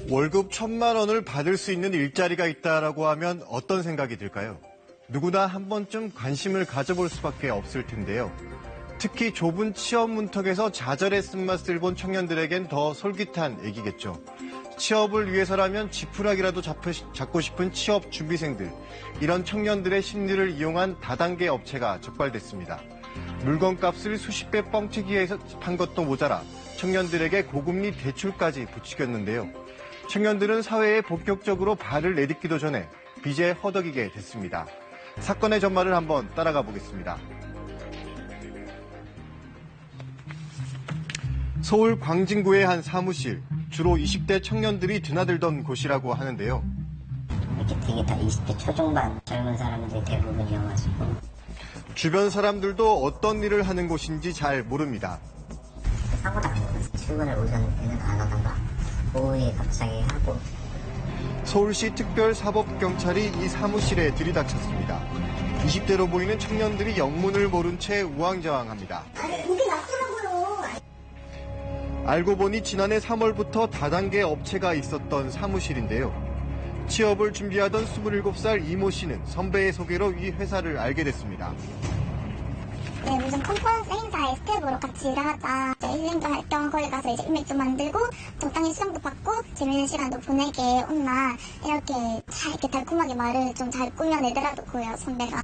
월급 1,000만 원을 받을 수 있는 일자리가 있다라고 하면 어떤 생각이 들까요? 누구나 한 번쯤 관심을 가져볼 수밖에 없을 텐데요. 특히 좁은 취업 문턱에서 좌절의 쓴맛을 본 청년들에겐 더 솔깃한 얘기겠죠. 취업을 위해서라면 지푸라기라도 잡고 싶은 취업 준비생들. 이런 청년들의 심리를 이용한 다단계 업체가 적발됐습니다. 물건값을 수십 배 뻥튀기 해서 판 것도 모자라 청년들에게 고금리 대출까지 부추겼는데요. 청년들은 사회에 본격적으로 발을 내딛기도 전에 빚에 허덕이게 됐습니다. 사건의 전말을 한번 따라가 보겠습니다. 서울 광진구의 한 사무실, 주로 20대 청년들이 드나들던 곳이라고 하는데요. 이렇게 되게 다 20대 초중반 젊은 사람들이 대부분이어가지고 주변 사람들도 어떤 일을 하는 곳인지 잘 모릅니다. 사고 나고 출근을 오전에는 안 하다가 오후에 갑자기 하고. 서울시 특별사법경찰이 이 사무실에 들이닥쳤습니다. 20대로 보이는 청년들이 영문을 모른 채 우왕좌왕합니다. 이게 낫더라고요. 알고 보니 지난해 3월부터 다단계 업체가 있었던 사무실인데요. 취업을 준비하던 27살 이모 씨는 선배의 소개로 이 회사를 알게 됐습니다. 네, 무슨 컨퍼런스 행사에 스텝으로 같이 일하자. 힐링도 할 겸 거기 가서 이제 인맥도 만들고 적당히 수당도 받고 재밌는 시간도 보내게 온나 이렇게 잘 이렇게 달콤하게 말을 좀 잘 꾸며내더라고요, 선배가.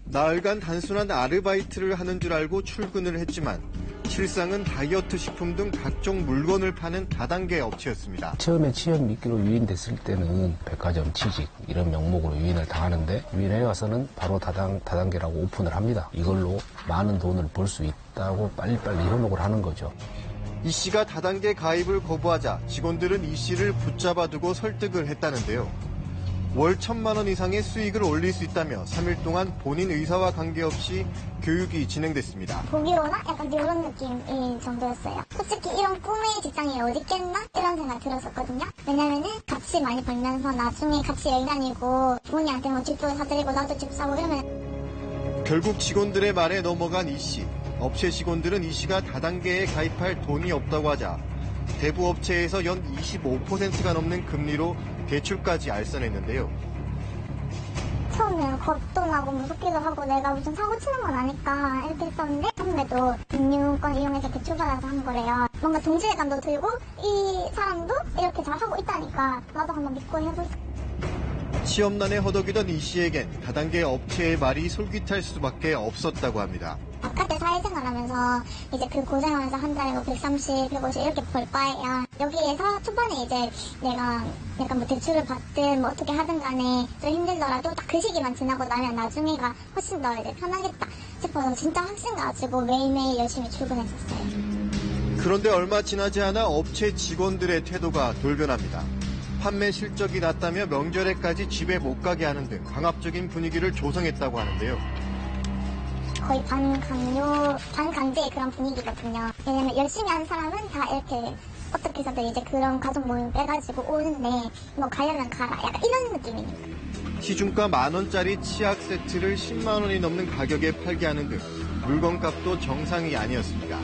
나흘간 단순한 아르바이트를 하는 줄 알고 출근을 했지만 실상은 다이어트 식품 등 각종 물건을 파는 다단계 업체였습니다. 처음에 취업 미끼로 유인됐을 때는 백화점, 취직 이런 명목으로 유인을 당하는데 유인해 와서는 바로 다단계라고 오픈을 합니다. 이걸로 많은 돈을 벌 수 있다고 빨리빨리 현혹을 하는 거죠. 이 씨가 다단계 가입을 거부하자 직원들은 이 씨를 붙잡아두고 설득을 했다는데요. 월 1,000만 원 이상의 수익을 올릴 수 있다며 3일 동안 본인 의사와 관계없이 교육이 진행됐습니다. 보기로나 약간 이런 느낌이 정도였어요. 솔직히 이런 꿈의 직장이 어디 있겠나? 이런 생각 들었었거든요. 왜냐면은 같이 많이 벌면서 나중에 같이 여행 다니고 부모님한테 뭐 집도 사드리고 나도 집 사고 이러면. 결국 직원들의 말에 넘어간 이 씨. 업체 직원들은 이 씨가 다단계에 가입할 돈이 없다고 하자 대부 업체에서 연 25%가 넘는 금리로 대출까지 알선했는데요. 처음에는 겁도 나고 무섭기도 하고 내가 무슨 사고 치는 건 아닐까 이렇게 했었는데 선배도 금융권 이용해서 대출받아서 한 거래요. 뭔가 동질감도 들고 이 사람도 이렇게 잘 하고 있다니까 나도 한번 믿고 해볼까. 취업난에 허덕이던 이 씨에겐 다단계 업체의 말이 솔깃할 수밖에 없었다고 합니다. 바깥에 사회생활하면서 이제 그 고생하면서 한 달에 뭐 130, 150 이렇게 벌 바에야 여기에서 초반에 이제 내가 약간 뭐 대출을 받든 뭐 어떻게 하든 간에 좀 힘들더라도 딱 그 시기만 지나고 나면 나중에가 훨씬 더 이제 편하겠다 싶어서 진짜 확신 가지고 매일매일 열심히 출근했었어요. 그런데 얼마 지나지 않아 업체 직원들의 태도가 돌변합니다. 판매 실적이 낮다며 명절에까지 집에 못 가게 하는 등 강압적인 분위기를 조성했다고 하는데요. 거의 반강제의 그런 분위기거든요. 왜냐면 열심히 하는 사람은 다 이렇게 어떻게 해서든 이제 그런 가족 모임 빼가지고 오는데 뭐 가려면 가라 약간 이런 느낌이에요. 시중가 10,000원짜리 치약 세트를 10만 원이 넘는 가격에 팔게 하는 등 물건값도 정상이 아니었습니다.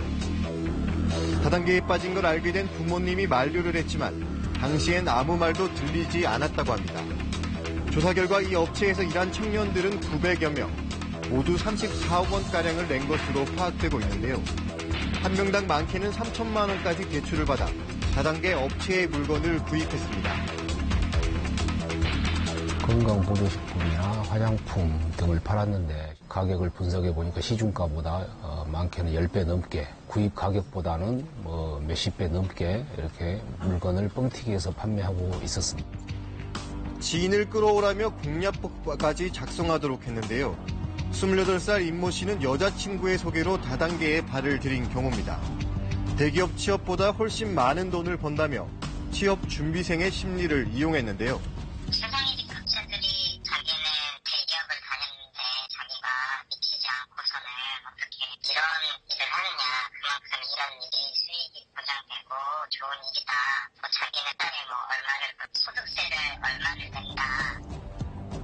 다단계에 빠진 걸 알게 된 부모님이 만류를 했지만 당시엔 아무 말도 들리지 않았다고 합니다. 조사 결과 이 업체에서 일한 청년들은 900여 명, 모두 34억 원가량을 낸 것으로 파악되고 있는데요. 한 명당 많게는 3,000만 원까지 대출을 받아 다단계 업체의 물건을 구입했습니다. 건강보조식품이나 화장품 등을 팔았는데 가격을 분석해 보니까 시중가보다 많게는 10배 넘게 구입 가격보다는 뭐 몇십 배 넘게 이렇게 물건을 뻥튀기해서 판매하고 있었습니다. 지인을 끌어오라며 공략법까지 작성하도록 했는데요. 28살 임모 씨는 여자친구의 소개로 다단계에 발을 들인 경우입니다. 대기업 취업보다 훨씬 많은 돈을 번다며 취업 준비생의 심리를 이용했는데요. 세상의 각자들이 자기는 대기업을 다녔는데 자기가 미치지 않고서는 어떻게 이런 일을 하느냐. 그만큼 이런 일이 수익이 보장되고 좋은 일이다. 뭐 자기는 딸에 뭐 얼마를 소득세를 얼마를 낸다.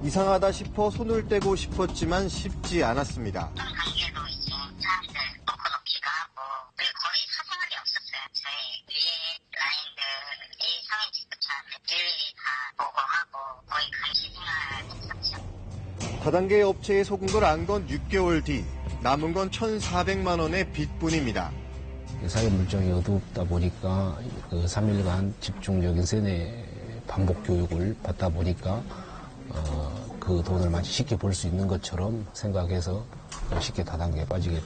이상하다 싶어 손을 떼고 싶었지만 쉽지 않았습니다. 어떤 관계도 이제 사람들 놓기도 하고 그리고 거의 사생활이 없었어요. 저희 위에 라인들이 성인 지급차는 다단계 업체에 속은 걸 안 건 6개월 뒤 남은 건 1,400만 원의 빚뿐입니다. 사회 물정이 어둡다 보니까 그 3일간 집중적인 세뇌 반복 교육을 받다 보니까 그 돈을 마치 쉽게 벌 수 있는 것처럼 생각해서 쉽게 다단계에 빠지게.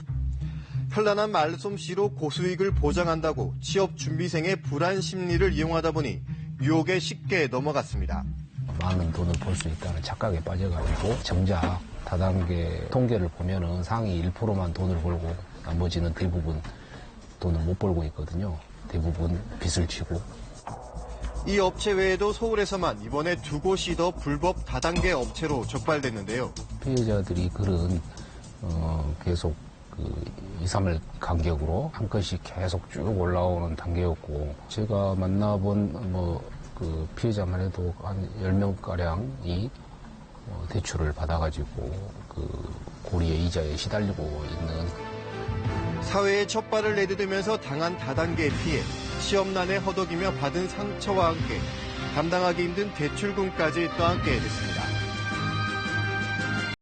현란한 말솜씨로 고수익을 보장한다고 취업 준비생의 불안 심리를 이용하다 보니 유혹에 쉽게 넘어갔습니다. 많은 돈을 벌 수 있다는 착각에 빠져가지고 정작 다단계 통계를 보면은 상위 1%만 돈을 벌고 나머지는 대부분 돈을 못 벌고 있거든요. 대부분 빚을 지고. 이 업체 외에도 서울에서만 이번에 2곳이 더 불법 다단계 업체로 적발됐는데요. 피해자들이 글은 계속 2, 3일 간격으로 한 건씩 계속 쭉 올라오는 단계였고, 제가 만나본 그 피해자만 해도 한 10명가량이 대출을 받아가지고 그 고리의 이자에 시달리고 있는. 사회에 첫 발을 내디디면서 당한 다단계 피해, 시험난에 허덕이며 받은 상처와 함께 감당하기 힘든 대출금까지 떠안게 됐습니다.